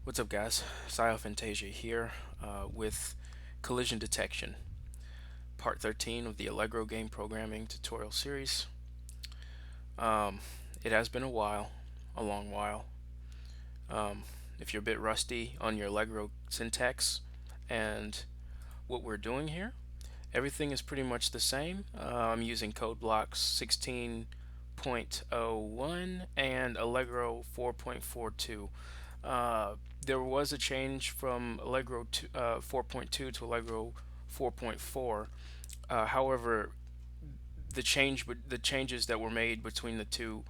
What's up, guys? Fantasia here with collision detection, part 13 of the Allegro game programming tutorial series. Um, it has been a while, a long while. Um, if you're a bit rusty on your Allegro syntax and what we're doing here, everything is pretty much the same. I'm using code blocks 16.01 and Allegro 4.42. There was a change from Allegro 4.2 to Allegro 4.4. However, the changes that were made between the two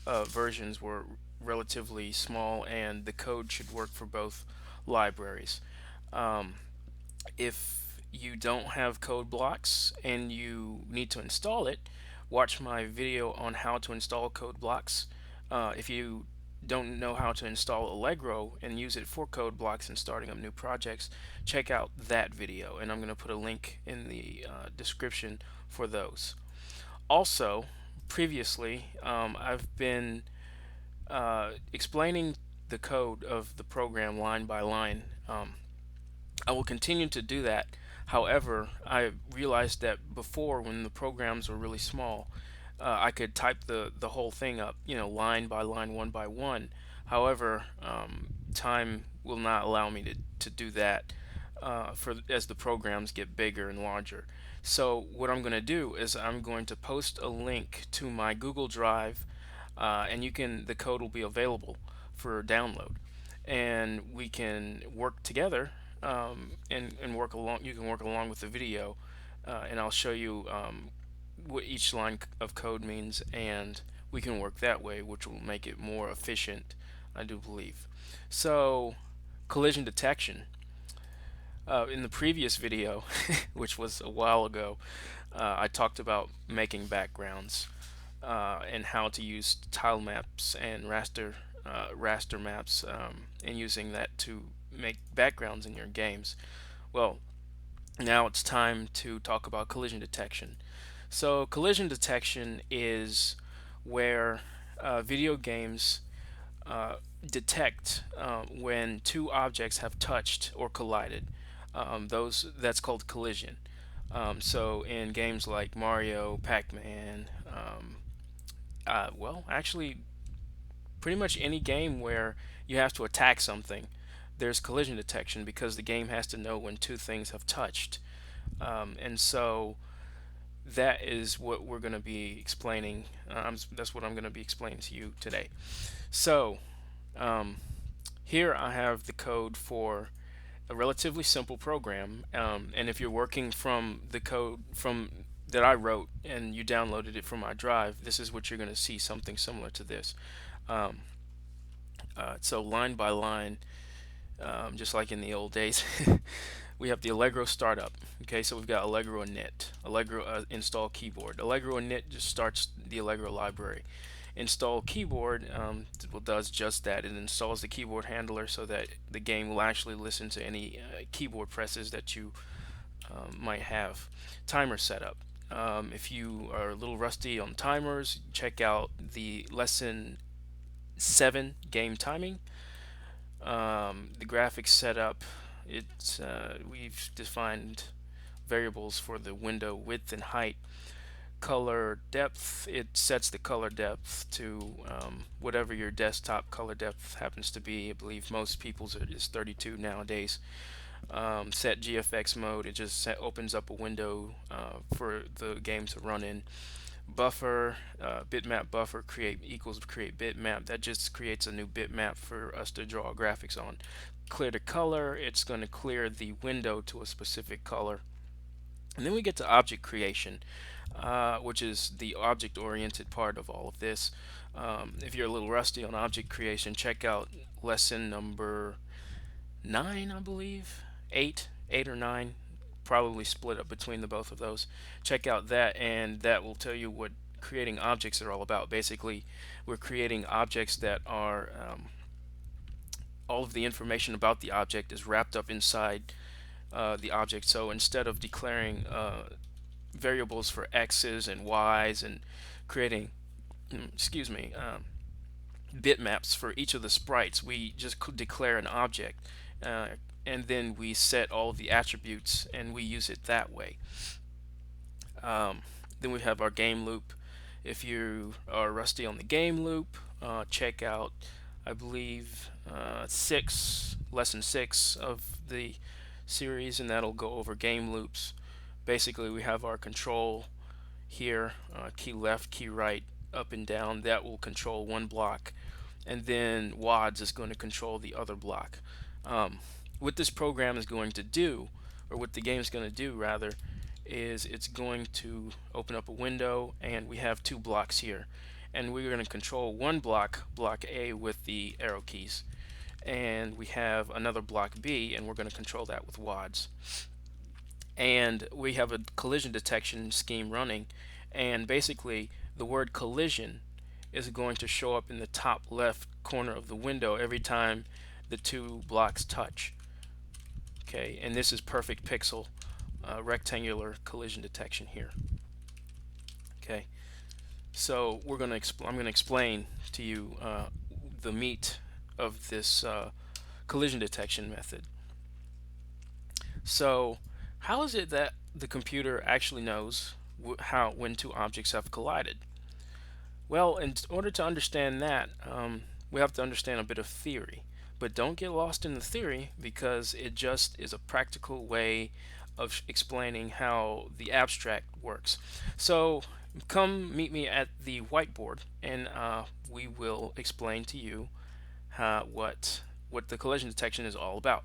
versions were relatively small, and the code should work for both libraries. Um, if you don't have code blocks and you need to install it, watch my video on how to install code blocks. If you don't know how to install Allegro and use it for code blocks and starting up new projects, check out that video, and I'm going to put a link in the description for those. Also, previously, I've been explaining the code of the program line by line. I will continue to do that. However, I realized that before, when the programs were really small, I could type the whole thing up, line by line, one by one. However, time will not allow me to do that for as the programs get bigger and larger. So what I'm going to do is I'm going to post a link to my Google Drive, and the code will be available for download, and we can work together, and work along. You can work along with the video, and I'll show you what each line of code means, and we can work that way, which will make it more efficient, I do believe. So, collision detection. In the previous video, which was a while ago, I talked about making backgrounds and how to use tile maps and raster maps, and using that to make backgrounds in your games. Well, now it's time to talk about collision detection. So collision detection is where video games detect when two objects have touched or collided. That's called collision. So in games like Mario, Pac-Man, actually, pretty much any game where you have to attack something, there's collision detection because the game has to know when two things have touched. And so that is what we're going to be explaining. That's what I'm going to be explaining to you today. So um, here I have the code for a relatively simple program, and if you're working from the code from that I wrote and you downloaded it from my drive, this is what you're going to see, something similar to this. Um, so line by line, just like in the old days, we have the Allegro startup. Okay, so we've got Allegro init, Allegro install keyboard. Allegro init just starts the Allegro library. Install keyboard does just that. It installs the keyboard handler so that the game will actually listen to any keyboard presses that you might have. Timer setup. If you are a little rusty on timers, check out the lesson 7, game timing. The graphics setup, we've defined variables for the window width and height. Color depth, it sets the color depth to whatever your desktop color depth happens to be. I believe most people's is 32 nowadays. Set GFX mode, it just opens up a window for the game to run in. Buffer, bitmap buffer, create equals create bitmap. That just creates a new bitmap for us to draw graphics on. Clear the color, it's going to clear the window to a specific color. And then we get to object creation, which is the object-oriented part of all of this. If you're a little rusty on object creation, check out lesson number 9, I believe, 8 or 9, probably split up between the both of those. Check out that, and that will tell you what creating objects are all about. Basically, we're creating objects that are all of the information about the object is wrapped up inside the object. So instead of declaring variables for x's and y's and creating excuse me bitmaps for each of the sprites. We just declare an object, uh, and then we set all of the attributes and we use it that way. Um, then we have our game loop. If you are rusty on the game loop, check out, I believe, lesson 6 of the series, and that'll go over game loops. Basically, we have our control here, key left, key right, up and down. That will control one block, and then WADS is going to control the other block. Um, what this program is going to do, or what the game is going to do rather, is it's going to open up a window, and we have two blocks here, and we're going to control one block, block A, with the arrow keys, and we have another block B, and we're going to control that with WADS. And we have a collision detection scheme running, and basically the word collision is going to show up in the top left corner of the window every time the two blocks touch. Okay, and this is perfect pixel rectangular collision detection here. Okay, so I'm going to explain to you the meat of this collision detection method. So how is it that the computer actually knows when two objects have collided? Well, in order to understand that, we have to understand a bit of theory. But don't get lost in the theory, because it just is a practical way of explaining how the abstract works. So come meet me at the whiteboard, and we will explain to you what the collision detection is all about.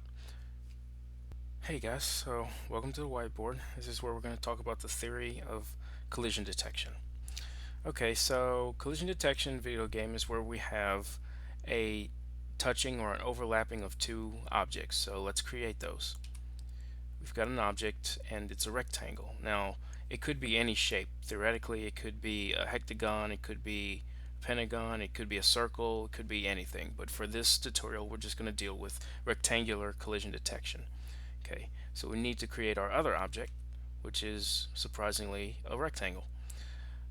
Hey guys, so welcome to the whiteboard. This is where we're going to talk about the theory of collision detection. Okay, so collision detection video game is where we have a touching or an overlapping of two objects. So let's create those. We've got an object and it's a rectangle. Now it could be any shape. Theoretically it could be a hectagon, it could be a pentagon, it could be a circle, it could be anything. But for this tutorial we're just going to deal with rectangular collision detection. Okay, so we need to create our other object, which is surprisingly a rectangle.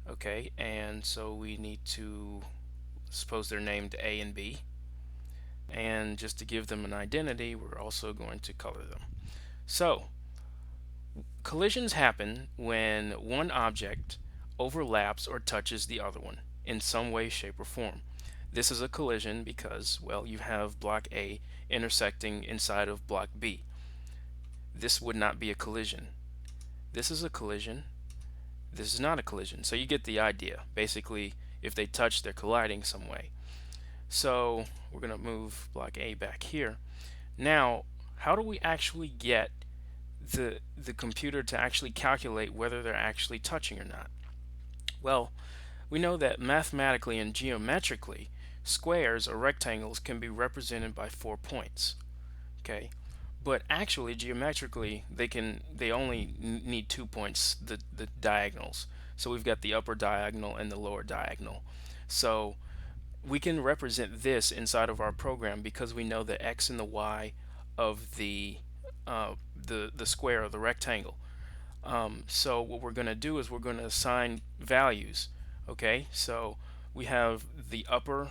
Okay, and so we need to suppose they're named A and B, and just to give them an identity we're also going to color them. So collisions happen when one object overlaps or touches the other one in some way, shape, or form. This is a collision because, well, you have block A intersecting inside of block B. This would not be a collision. This is a collision. This is not a collision. So you get the idea. Basically, if they touch, they're colliding some way. So we're going to move block A back here. Now, how do we actually get the computer to actually calculate whether they're actually touching or not? Well, we know that mathematically and geometrically, squares or rectangles can be represented by 4 points. Okay, but actually geometrically they only need 2 points, the diagonals. So we've got the upper diagonal and the lower diagonal. So we can represent this inside of our program because we know the x and the y of the square or the rectangle. So what we're going to do is we're going to assign values. Okay, so we have the upper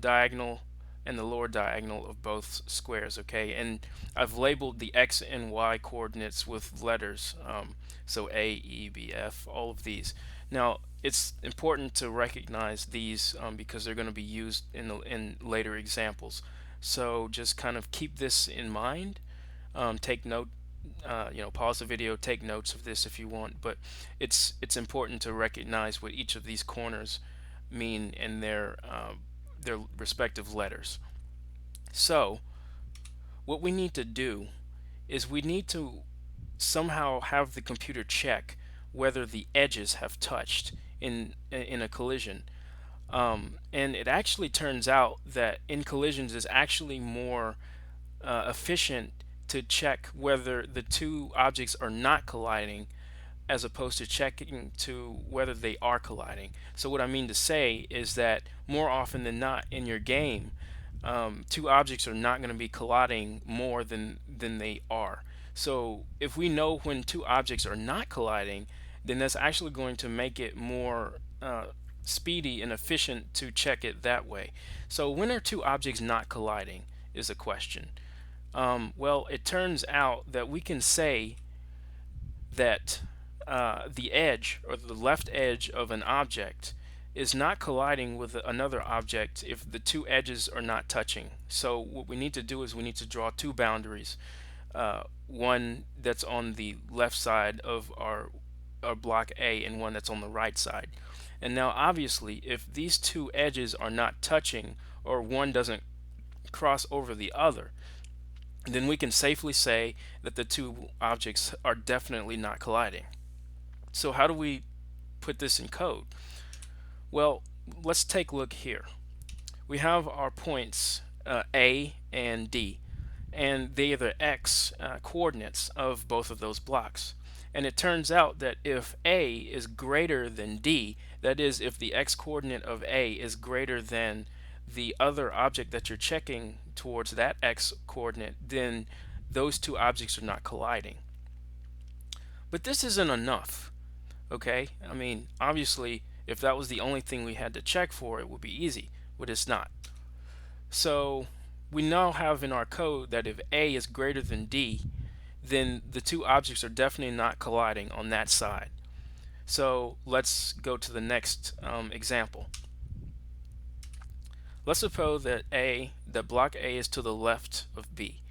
diagonal and the lower diagonal of both squares. Okay, and I've labeled the x and y coordinates with letters, so A, E, B, F, all of these. Now it's important to recognize these because they're going to be used in later examples. So just kind of keep this in mind. Take note, pause the video, take notes of this if you want, but it's important to recognize what each of these corners mean in their respective letters. So what we need to do is we need to somehow have the computer check whether the edges have touched in a collision. And it actually turns out that in collisions is actually more efficient to check whether the two objects are not colliding as opposed to checking to whether they are colliding. So what I mean to say is that more often than not in your game, two objects are not going to be colliding more than they are. So if we know when two objects are not colliding, then that's actually going to make it more speedy and efficient to check it that way. So when are two objects not colliding is a question. Well, it turns out that we can say that the edge or the left edge of an object is not colliding with another object if the two edges are not touching. So what we need to do is we need to draw two boundaries, one that's on the left side of our block A and one that's on the right side. And now obviously if these two edges are not touching, or one doesn't cross over the other, then we can safely say that the two objects are definitely not colliding. So how do we put this in code? Well, let's take a look here. We have our points A and D, and they are the x coordinates of both of those blocks. And it turns out that if A is greater than D, that is, if the x coordinate of A is greater than the other object that you're checking towards that x coordinate, then those two objects are not colliding. But this isn't enough, okay? I mean, obviously, if that was the only thing we had to check for, it would be easy, but it's not. So we now have in our code that if A is greater than D, then the two objects are definitely not colliding on that side. So let's go to the next example. Let's suppose that block A is to the left of B.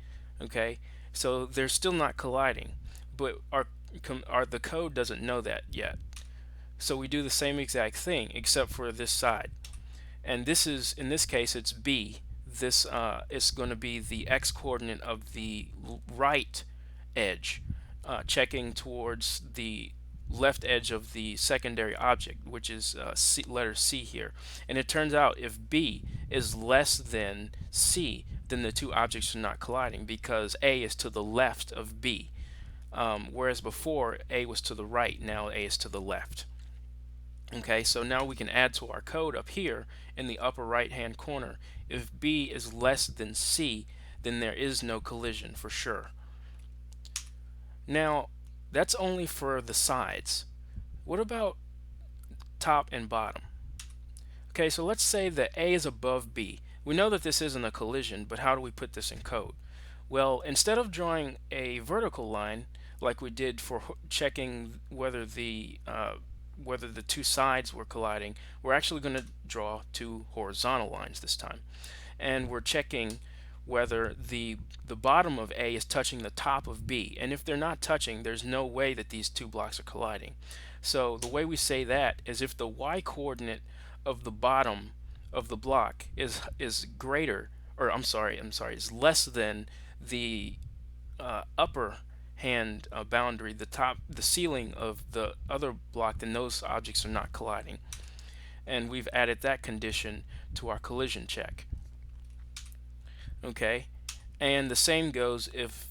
Okay, so they're still not colliding, but the code doesn't know that yet. So we do the same exact thing except for this side, and this is, in this case, it's B. This is going to be the x coordinate of the right edge, checking towards the left edge of the secondary object, which is letter C here. And it turns out if B is less than C, then the two objects are not colliding because A is to the left of B. Whereas before A was to the right, now A is to the left. Okay, so now we can add to our code up here in the upper right hand corner. If B is less than C, then there is no collision for sure. Now that's only for the sides. What about top and bottom? Okay, so let's say that A is above B. We know that this isn't a collision, but how do we put this in code? Well, instead of drawing a vertical line like we did for checking whether the two sides were colliding, we're actually going to draw two horizontal lines this time. And we're checking whether the bottom of A is touching the top of B. And if they're not touching, there's no way that these two blocks are colliding. So the way we say that is if the y coordinate of the bottom of the block is greater, or is less than the upper hand boundary, the ceiling of the other block, then those objects are not colliding. And we've added that condition to our collision check. Okay, and the same goes if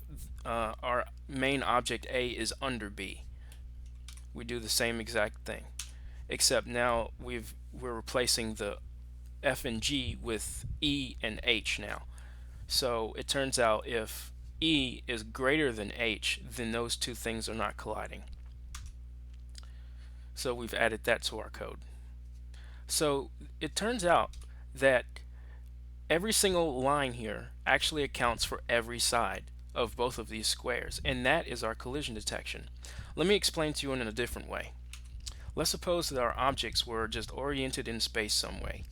our main object A is under B. We do the same exact thing, except now we're replacing the F and G with E and H now. So it turns out if E is greater than H, then those two things are not colliding. So we've added that to our code. So it turns out that every single line here actually accounts for every side of both of these squares, and that is our collision detection. Let me explain to you in a different way. Let's suppose that our objects were just oriented in space some way.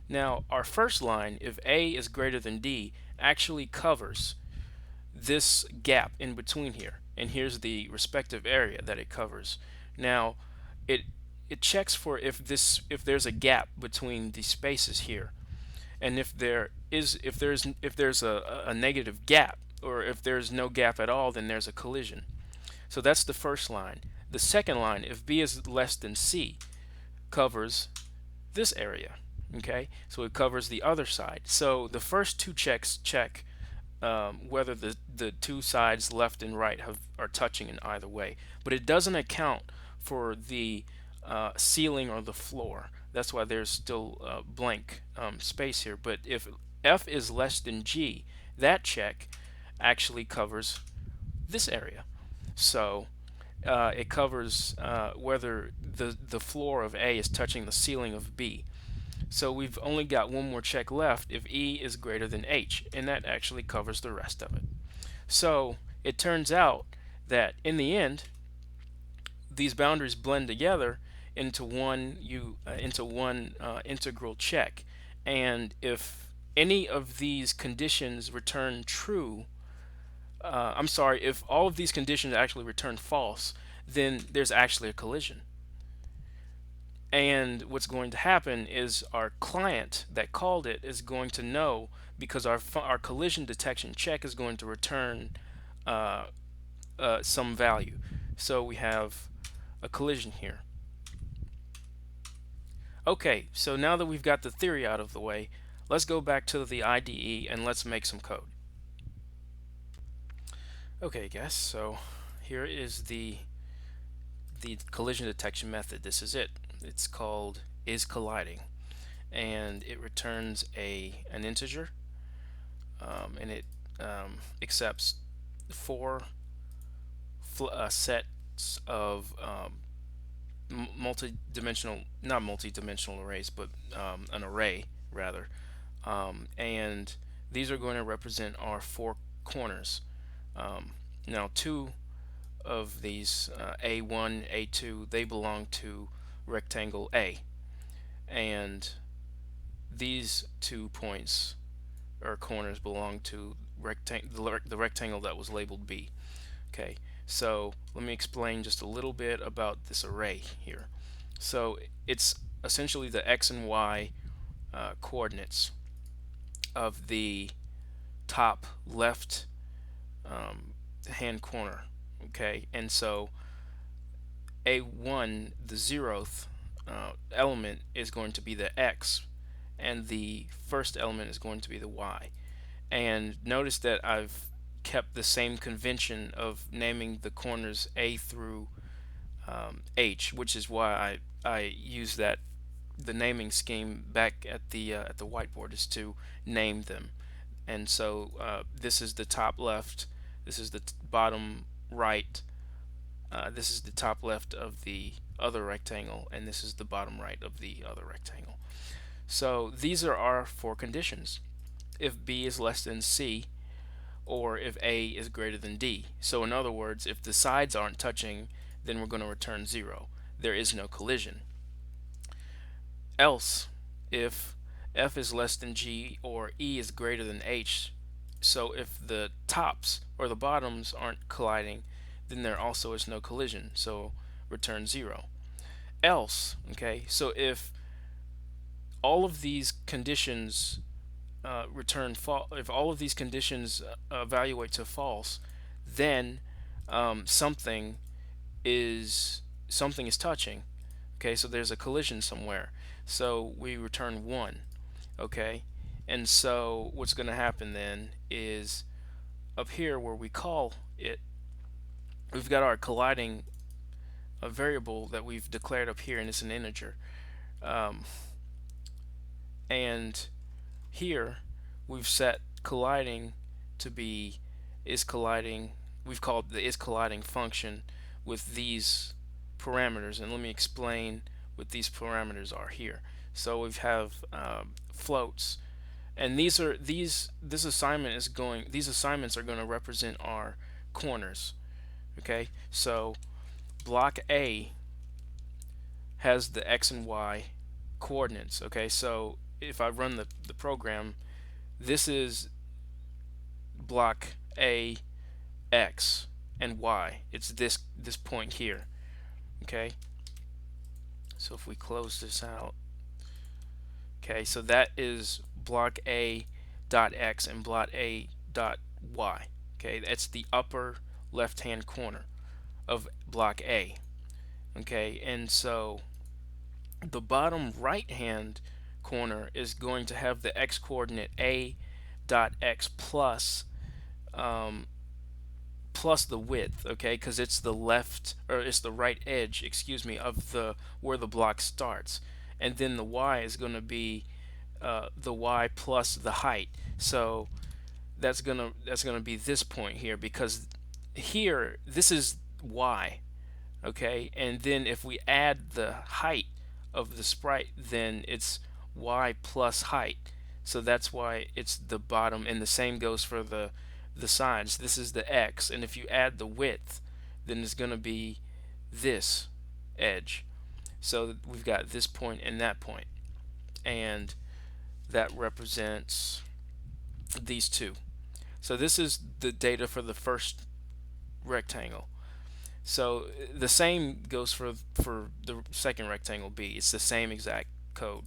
Now our first line, if A is greater than D, actually covers this gap in between here, and here's the respective area that it covers. Now it checks for if there's a gap between these spaces here, and if there's a negative gap, or if there's no gap at all, then there's a collision. So that's the first line. The second line, if B is less than C, covers this area. Okay, so it covers the other side. So the first two checks check whether the two sides left and right are touching in either way, but it doesn't account for the ceiling or the floor. That's why there's still blank space here. But if F is less than G, that check actually covers this area. So it covers whether the floor of A is touching the ceiling of B. So we've only got one more check left if E is greater than H, and that actually covers the rest of it. So it turns out that in the end, these boundaries blend together into one integral check, and if any of these conditions return true, I'm sorry, if all of these conditions actually return false, then there's actually a collision. And what's going to happen is our client that called it is going to know, because our collision detection check is going to return uh, some value. So we have a collision here. Okay, so now that we've got the theory out of the way, let's go back to the IDE and let's make some code. Okay, guys, so here is the collision detection method. This is it. It's called isColliding, and it returns an integer, and it accepts four sets of multi-dimensional, not multi-dimensional arrays, but an array rather, and these are going to represent our four corners. Now, two of these A1, A2, they belong to rectangle A, and these 2 points or corners belong to the rectangle that was labeled B. Okay, so let me explain just a little bit about this array here. So it's essentially the X and Y coordinates of the top left hand corner. Okay, and so A1, the zeroth element, is going to be the X, and the first element is going to be the Y. And notice that I've kept the same convention of naming the corners A through H, which is why I use the naming scheme back at the whiteboard, is to name them. And so this is the top left, this is the bottom right, this is the top left of the other rectangle, and this is the bottom right of the other rectangle. So these are our four conditions: if B is less than C, or if A is greater than D. So in other words, if the sides aren't touching, then we're going to return 0. There is no collision. Else, if F is less than G or E is greater than H, so if the tops or the bottoms aren't colliding, then there also is no collision, so return 0. Else, okay, so if all of these conditions return false, if all of these conditions evaluate to false, then something is touching. Okay, so there's a collision somewhere. So we return 1. Okay, and so what's going to happen then is up here where we call it, we've got our colliding a variable that we've declared up here, and it's an integer. And here we've set colliding to be isColliding. We've called the isColliding function with these parameters, and let me explain what these parameters are here. So we have floats, and these assignments are going to represent our corners. Okay, so block A has the X and Y coordinates. Okay, so if I run the program, this is block A, X, and Y. It's this point here. Okay, so if we close this out, okay, so that is block A dot X and block A dot Y. Okay, that's the upper left hand corner of block A. Okay, and so the bottom right hand corner is going to have the X coordinate A dot X plus plus the width, okay, because it's the right edge, excuse me, of the where the block starts, and then the Y is going to be the Y plus the height. So that's gonna be this point here, because here this is Y, Okay, and then if we add the height of the sprite, then it's y plus height. So that's why it's the bottom, and the same goes for the sides. This is the x, and if you add the width, then it's going to be this edge. So we've got this point and that point, and that represents these two. So this is the data for the first rectangle. So the same goes for the second rectangle B. It's the same exact code,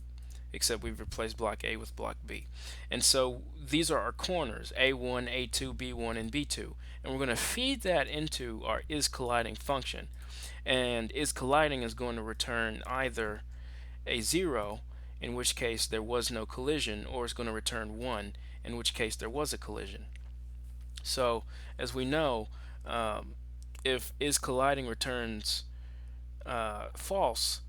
except we've replaced block A with block B. And so these are our corners, A1, A2, B1, and B2. And we're going to feed that into our isColliding function. And isColliding is going to return either a 0, in which case there was no collision, or it's going to return 1, in which case there was a collision. So as we know, if isColliding returns false,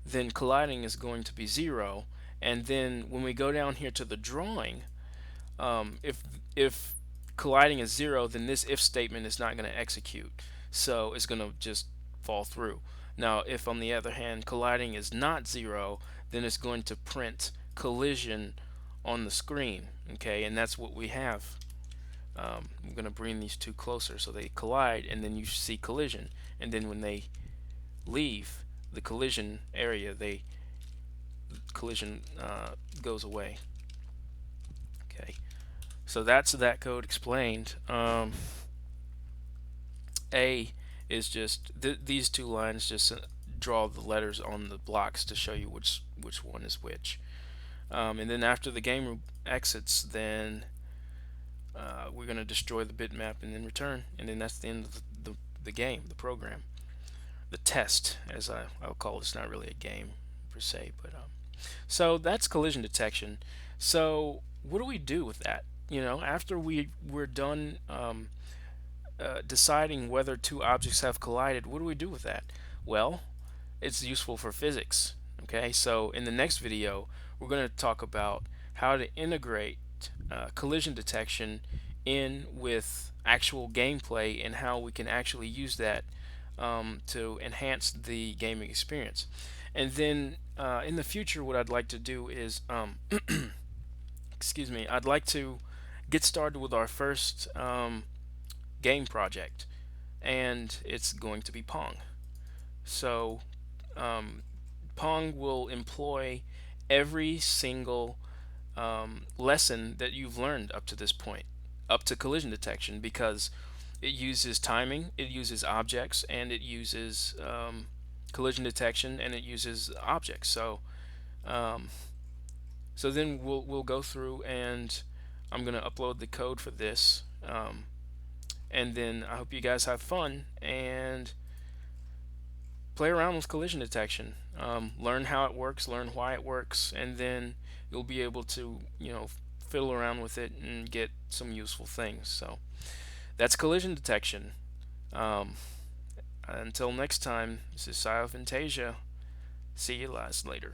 then colliding is going to be 0. And then when we go down here to the drawing, if colliding is 0, then this if statement is not going to execute. So it's going to just fall through. Now, if on the other hand colliding is not 0, then it's going to print collision on the screen. Okay, and that's what we have. I'm going to bring these two closer so they collide, and then you see collision. And then when they leave the collision area, collision goes away. Okay, so that's that code explained. A is just these two lines just draw the letters on the blocks to show you which one is which. And then after the game exits, then we're going to destroy the bitmap and then return, and then that's the end of the game, the program, the test, as I'll call it. It's not really a game per se, but so that's collision detection. So what do we do with that? After we're done deciding whether two objects have collided, what do we do with that? Well, it's useful for physics. Okay, so in the next video, we're going to talk about how to integrate collision detection in with actual gameplay, and how we can actually use that to enhance the gaming experience. And then in the future, what I'd like to do is excuse me, I'd like to get started with our first game project, and it's going to be Pong. So Pong will employ every single lesson that you've learned up to this point, up to collision detection, because it uses timing, it uses objects, and it uses collision detection, and it uses objects. So so then we'll go through, and I'm going to upload the code for this, and then I hope you guys have fun and play around with collision detection. Learn how it works, learn why it works, and then you'll be able to fiddle around with it and get some useful things. So that's collision detection. Until next time, this is Sci of Fantasia. See you guys later.